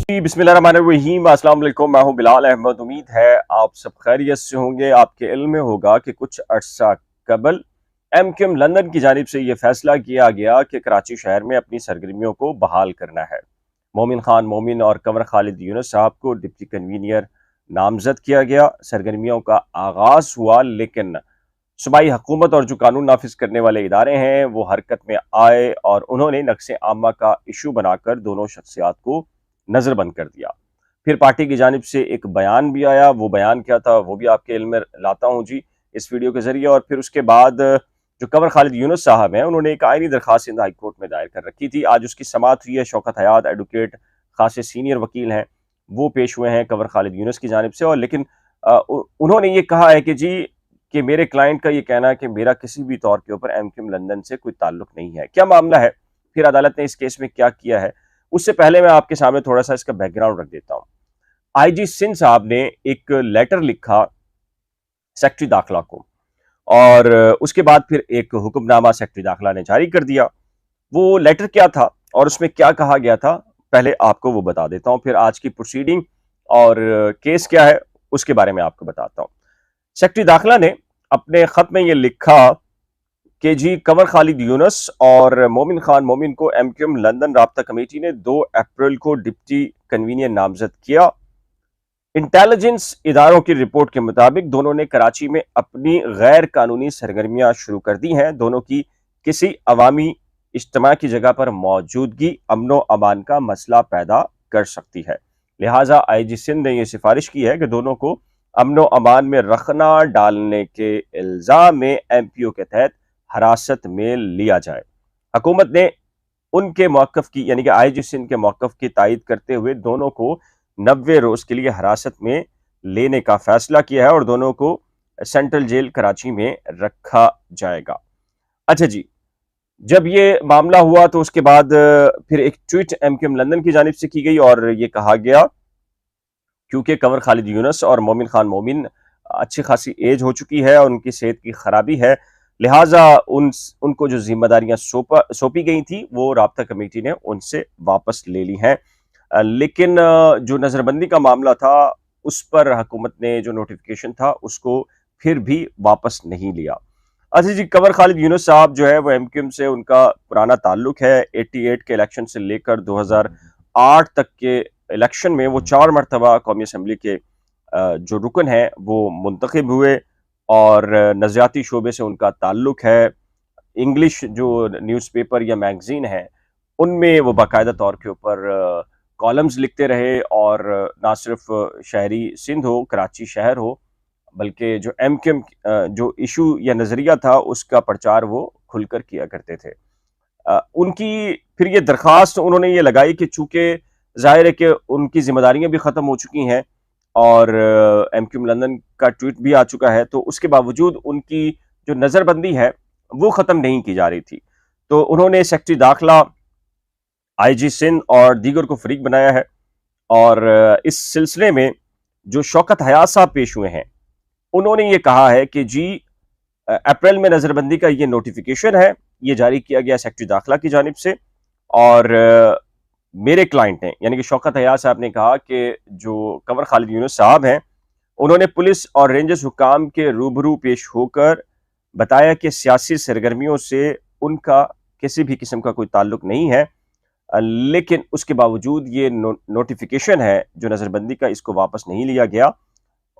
जी बिस्मिल्लाहिर्रहमानिर्रहीम, अस्सलाम वालेकुम। मैं हूं बिलाल अहमद। उम्मीद है आप सब खैरियत से होंगे। आपके इल्म में होगा कि कुछ अरसा कबल एमक्यूएम लंदन की जानिब से ये फैसला किया गया कि कराची शहर में अपनी सरगर्मियों को बहाल करना है। मोमिन खान मोमिन और कंवर खालिद यूनुस साहब को डिप्टी कन्वीनियर नामजद किया गया। सरगर्मियों का आगाज हुआ, लेकिन सूबाई हुकूमत और जो कानून नाफिज करने वाले इदारे हैं वो हरकत में आए और उन्होंने नक्शे आमा का इशू बनाकर दोनों शख्सियात को नजरबंद कर दिया। फिर पार्टी की जानिब से एक बयान भी आया। वो बयान क्या था वो भी आपके इल्म में लाता हूँ जी इस वीडियो के जरिए। और फिर उसके बाद जो कंवर खालिद यूनुस साहब हैं उन्होंने एक आईनी दरखास्त सिंध हाई कोर्ट में दायर कर रखी थी। आज उसकी समाअत हुई है। शौकत हयात एडवोकेट खासे सीनियर वकील हैं, वो पेश हुए हैं कंवर खालिद यूनुस की जानिब से। और लेकिन उन्होंने ये कहा है कि जी कि मेरे क्लाइंट का ये कहना है कि मेरा किसी भी तौर के ऊपर एमक्यूएम लंदन से कोई ताल्लुक नहीं है। क्या मामला है, फिर अदालत ने इस केस में क्या किया है, उससे पहले मैं आपके सामने थोड़ा सा इसका बैकग्राउंड रख देता हूं। आईजी सिंध साहब ने एक लेटर लिखा सेक्रेटरी दाखिला को, और उसके बाद फिर एक हुक्मनामा सेक्रेटरी दाखिला ने जारी कर दिया। वो लेटर क्या था और उसमें क्या कहा गया था, पहले आपको वो बता देता हूं, फिर आज की प्रोसीडिंग और केस क्या है उसके बारे में आपको बताता हूं। सेक्रेटरी दाखिला ने अपने खत में ये लिखा कि जी कंवर खालिद यूनुस और मोमिन खान मोमिन को एमक्यूएम लंदन राब्ता कमेटी ने 2 अप्रैल को डिप्टी कन्वीनियर नामजद किया। इंटेलिजेंस इदारों की रिपोर्ट के मुताबिक दोनों ने कराची में अपनी गैर कानूनी सरगर्मियां शुरू कर दी हैं। दोनों की किसी अवामी इज्तिमा की जगह पर मौजूदगी अमनो अमान का मसला पैदा कर सकती है। लिहाजा आईजी सिंध ने यह सिफारिश की है कि दोनों को अमनो अमान में रखना डालने के इल्जाम में एमपीओ के तहत हिरासत में लिया जाए। हुकूमत ने उनके मौक़िफ़ की यानी कि आईजी सिंध के मौक़िफ़ की तायद करते हुए दोनों को 90 रोज़ के लिए हिरासत में लेने का फैसला किया है और दोनों को सेंट्रल जेल कराची में रखा जाएगा। अच्छा जी, जब ये मामला हुआ तो उसके बाद फिर एक ट्वीट एमक्यूएम लंदन की जानिब से की गई और ये कहा गया क्योंकि कंवर खालिद यूनुस और मोमिन खान मोमिन अच्छी खासी एज हो चुकी है और उनकी सेहत की खराबी है, लिहाजा उनको जो जिम्मेदारियां सौंपी गई थी वो राब्ता कमेटी ने उनसे वापस ले ली हैं। लेकिन जो नज़रबंदी का मामला था उस पर हुकूमत ने जो नोटिफिकेशन था उसको फिर भी वापस नहीं लिया। अच्छा जी, कंवर खालिद यूनुस साहब जो है वो एमक्यूएम से उनका पुराना ताल्लुक है। 88 के इलेक्शन से लेकर 2008 तक के इलेक्शन में वो 4 मरतबा कौमी असम्बली के जो रुकन हैं वो मुंतखब हुए और नज़रियाती शोबे से उनका ताल्लुक है। इंग्लिश जो न्यूज़पेपर या मैगज़ीन है उनमें वो बाकायदा तौर के ऊपर कॉलम्स लिखते रहे और ना सिर्फ शहरी सिंध हो, कराची शहर हो, बल्कि जो एमक्यूएम जो इशू या नज़रिया था उसका प्रचार वो खुलकर किया करते थे। उनकी फिर ये दरख्वास्त उन्होंने ये लगाई कि चूँकि ज़ाहिर है कि उनकी ज़िम्मेदारियाँ भी ख़त्म हो चुकी हैं और एमक्यूएम लंदन का ट्वीट भी आ चुका है, तो उसके बावजूद उनकी जो नज़रबंदी है वो ख़त्म नहीं की जा रही थी। तो उन्होंने सेक्रेटरी दाखिला, आईजी सिंध और दीगर को फरीक बनाया है और इस सिलसिले में जो शौकत हयात साहब पेश हुए हैं उन्होंने ये कहा है कि जी अप्रैल में नज़रबंदी का ये नोटिफिकेशन है, ये जारी किया गया सेक्रेटरी दाखिला की जानिब से और मेरे क्लाइंट ने यानी कि शौकत हयात साहब ने कहा कि जो कंवर खालिद यूनुस साहब हैं उन्होंने पुलिस और रेंजर्स हुकाम के रूबरू पेश होकर बताया कि सियासी सरगर्मियों से उनका किसी भी किस्म का कोई ताल्लुक नहीं है, लेकिन उसके बावजूद ये नोटिफिकेशन है जो नज़रबंदी का, इसको वापस नहीं लिया गया।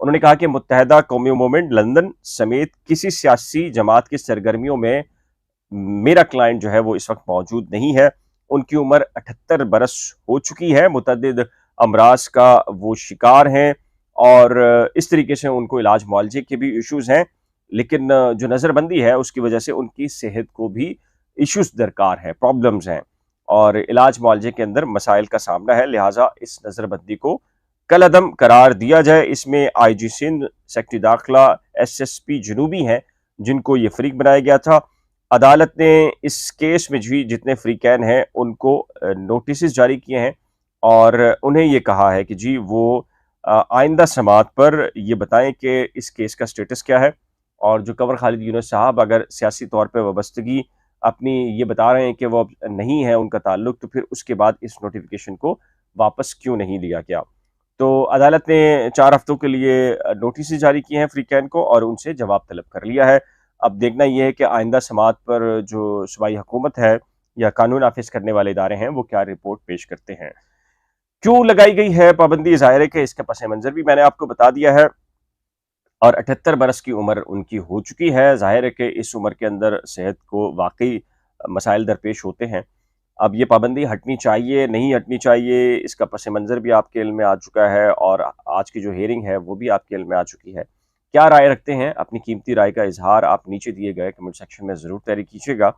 उन्होंने कहा कि मुत्तहदा कौमी मूवमेंट लंदन समेत किसी सियासी जमात की सरगर्मियों में मेरा क्लाइंट जो है वो इस वक्त मौजूद नहीं है। उनकी उम्र 78 बरस हो चुकी है, मुतअद्दिद अमराज का वो शिकार हैं और इस तरीके से उनको इलाज मुआलजे के भी इश्यूज़ हैं, लेकिन जो नज़रबंदी है उसकी वजह से उनकी सेहत को भी इश्यूज़ दरकार हैं, प्रॉब्लम्स हैं और इलाज मुआलजे के अंदर मसाइल का सामना है। लिहाजा इस नज़रबंदी को कलअदम करार दिया जाए। इसमें आईजी सिंध, सेक्रेटरी दाखिला, एसएसपी जनूबी हैं जिनको ये फरीक बनाया गया था। अदालत ने इस केस में भी जितने फ्रीकैन हैं उनको नोटिस जारी किए हैं और उन्हें ये कहा है कि जी वो आइंदा समाअत पर ये बताएं कि इस केस का स्टेटस क्या है और जो कंवर खालिद यूनुस साहब अगर सियासी तौर पर वाबस्तगी अपनी ये बता रहे हैं कि वो अब नहीं है उनका ताल्लुक, तो फिर उसके बाद इस नोटिफिकेशन को واپس کیوں نہیں لیا گیا؟ تو عدالت نے 4 ہفتوں کے لیے نوٹسز جاری کیے ہیں فریقین کو اور ان سے جواب طلب کر لیا ہے۔ اب دیکھنا یہ ہے کہ آئندہ سماعت پر جو صوبائی حکومت ہے یا قانون نافذ کرنے والے ادارے ہیں وہ کیا رپورٹ پیش کرتے ہیں۔ کیوں لگائی گئی ہے پابندی؟ ظاہر ہے کہ اس کا پس منظر بھی میں نے آپ کو بتا دیا ہے، اور 78 برس کی عمر ان کی ہو چکی ہے۔ ظاہر ہے کہ اس عمر کے اندر صحت کو واقعی مسائل درپیش ہوتے ہیں۔ اب یہ پابندی ہٹنی چاہیے نہیں ہٹنی چاہیے، اس کا پس منظر بھی آپ کے علم میں آ چکا ہے، اور آج کی جو ہیئرنگ ہے وہ بھی آپ کے علم میں آ چکی ہے۔ کیا رائے رکھتے ہیں؟ اپنی قیمتی رائے کا اظہار آپ نیچے دیے گئے کمنٹ سیکشن میں ضرور تحریک کیجیے گا۔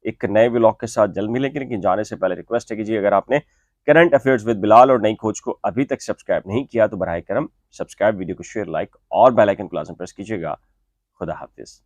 ایک نئے ولاگ کے ساتھ جلد ملیں گے، لیکن جانے سے پہلے ریکویسٹ ہے کہ جی اگر آپ نے کرنٹ افیئرز ود بلال اور نئی کھوج کو ابھی تک سبسکرائب نہیں کیا تو براہ کرم سبسکرائب، ویڈیو کو شیئر، لائک اور بیل آئیکن کو لازم پریس کیجیے گا۔ خدا حافظ۔